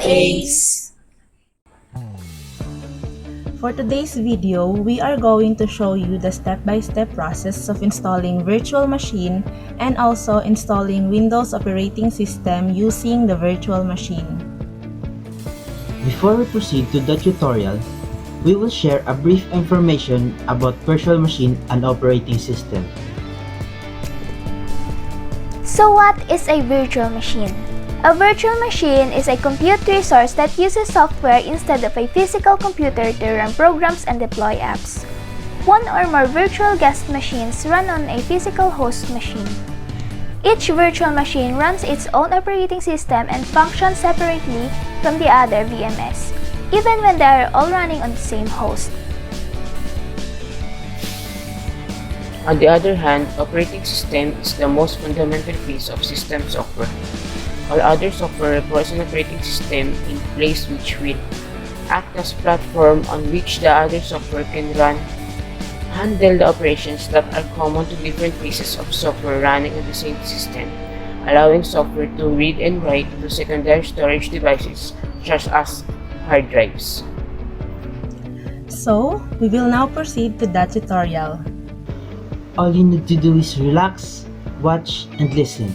Thanks! For today's video, we are going to show you the step-by-step process of installing virtual machine and also installing Windows operating system using the virtual machine. Before we proceed to the tutorial, we will share a brief information about virtual machine and operating system. So what is a virtual machine? A virtual machine is a compute resource that uses software instead of a physical computer to run programs and deploy apps. One or more virtual guest machines run on a physical host machine. Each virtual machine runs its own operating system and functions separately from the other VMS, even when they are all running on the same host. On the other hand, operating system is the most fundamental piece of system software. All other software requires an operating system in place which will act as platform on which the other software can handle the operations that are common to different pieces of software running on the same system, allowing software to read and write to secondary storage devices such as hard drives. So, we will now proceed to the tutorial. All you need to do is relax, watch, and listen.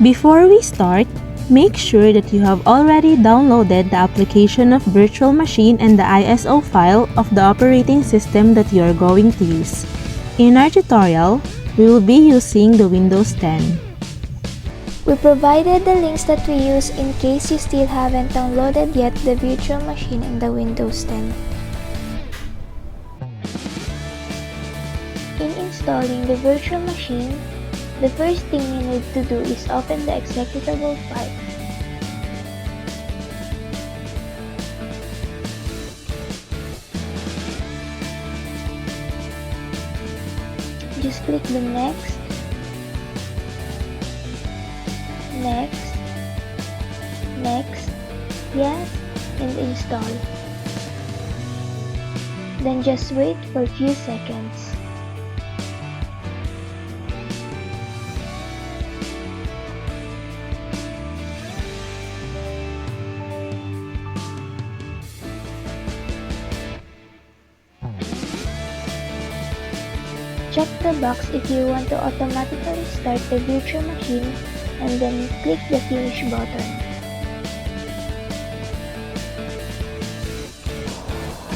Before we start, make sure that you have already downloaded the application of virtual machine and the ISO file of the operating system that you are going to use. In our tutorial, we will be using the Windows 10. We provided the links that we use in case you still haven't downloaded yet the virtual machine in the Windows 10. In installing the virtual machine, the first thing you need to do is open the executable file. Just click the next, yes, and install. Then just wait for a few seconds. Check the box if you want to automatically start the virtual machine and then click the Finish button.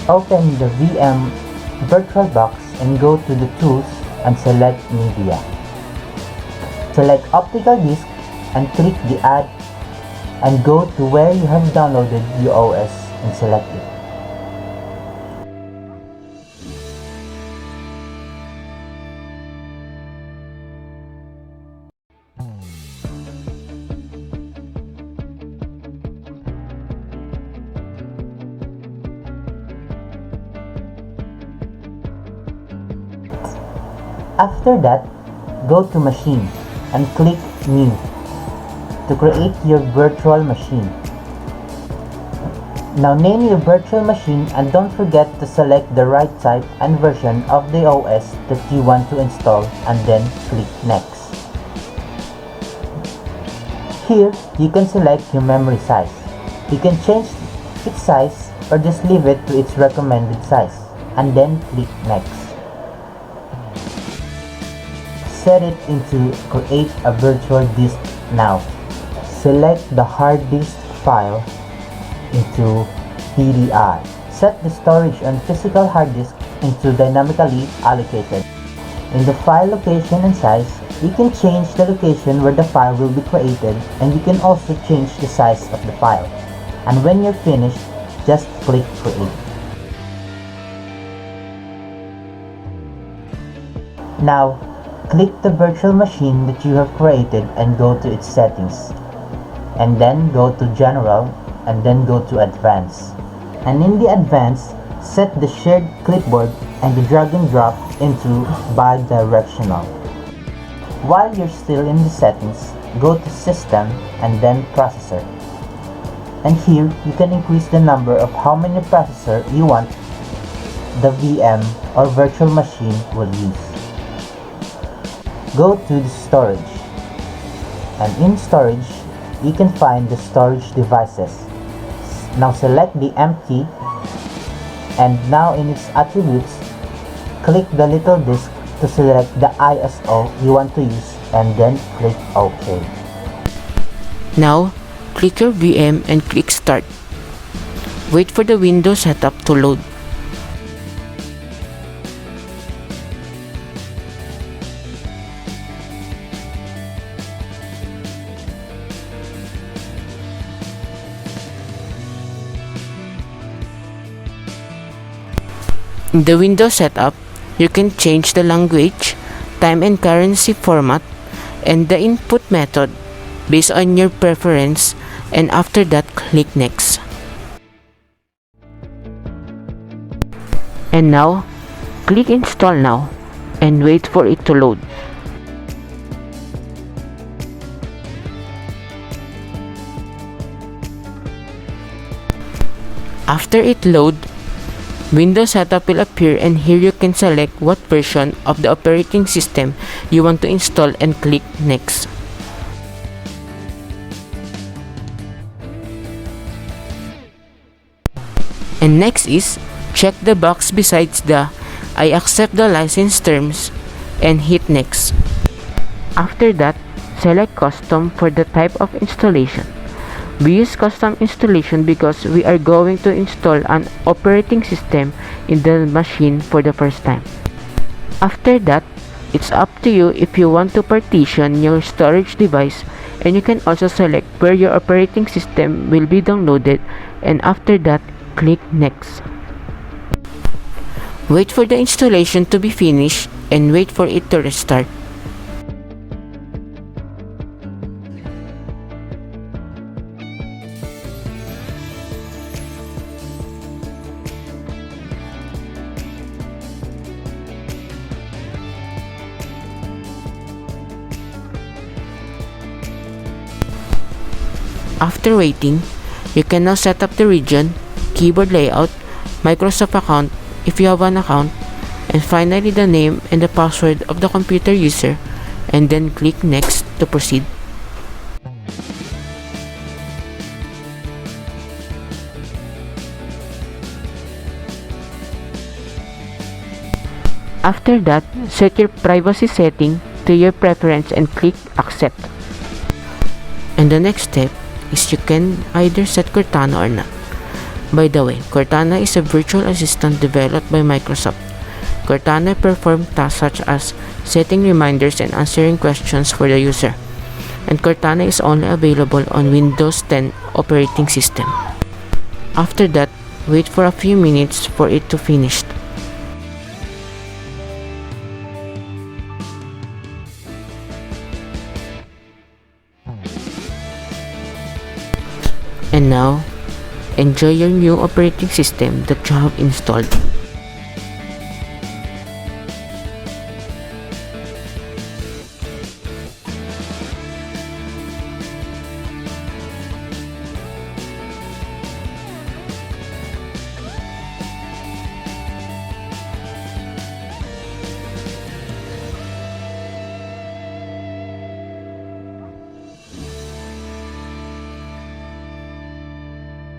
Open the VM VirtualBox and go to the Tools and select Media. Select Optical Disk and click the Add and go to where you have downloaded your OS and select it. After that, go to Machine and click New to create your virtual machine. Now name your virtual machine and don't forget to select the right type and version of the OS that you want to install and then click Next. Here, you can select your memory size. You can change its size or just leave it to its recommended size and then click Next. Set it into Create a Virtual Disk Now. Select the hard disk file into DDI. Set the storage on physical hard disk into dynamically allocated. In the file location and size, you can change the location where the file will be created and you can also change the size of the file. And when you're finished, just click Create. Now, click the virtual machine that you have created and go to its settings. And then go to General and then go to Advanced. And in the Advanced, set the shared clipboard and the drag and drop into bidirectional. While you're still in the settings, go to System and then Processor. And here, you can increase the number of how many processor you want the VM or virtual machine will use. Go to the storage. And in storage, you can find the storage devices. Now select the empty, and now in its attributes, click the little disk to select the ISO you want to use and then click OK. Now, click your VM and click Start. Wait for the Windows setup to load. In the Windows setup, you can change the language, time and currency format, and the input method based on your preference, and after that, click Next. And now, click Install Now and wait for it to load. After it loads, Windows Setup will appear, and here you can select what version of the operating system you want to install and click Next. And next is, check the box besides the I accept the license terms and hit Next. After that, select Custom for the type of installation. We use custom installation because we are going to install an operating system in the machine for the first time. After that, it's up to you if you want to partition your storage device, and you can also select where your operating system will be downloaded, and after that, click Next. Wait for the installation to be finished and wait for it to restart. After waiting, you can now set up the region, keyboard layout, Microsoft account if you have an account, and finally the name and the password of the computer user, and then click Next to proceed. After that, set your privacy setting to your preference and click Accept. And the next step is you can either set Cortana or not. By the way, Cortana is a virtual assistant developed by Microsoft. Cortana performs tasks such as setting reminders and answering questions for the user. And Cortana is only available on Windows 10 operating system. After that, wait for a few minutes for it to finish. And now, enjoy your new operating system that you have installed.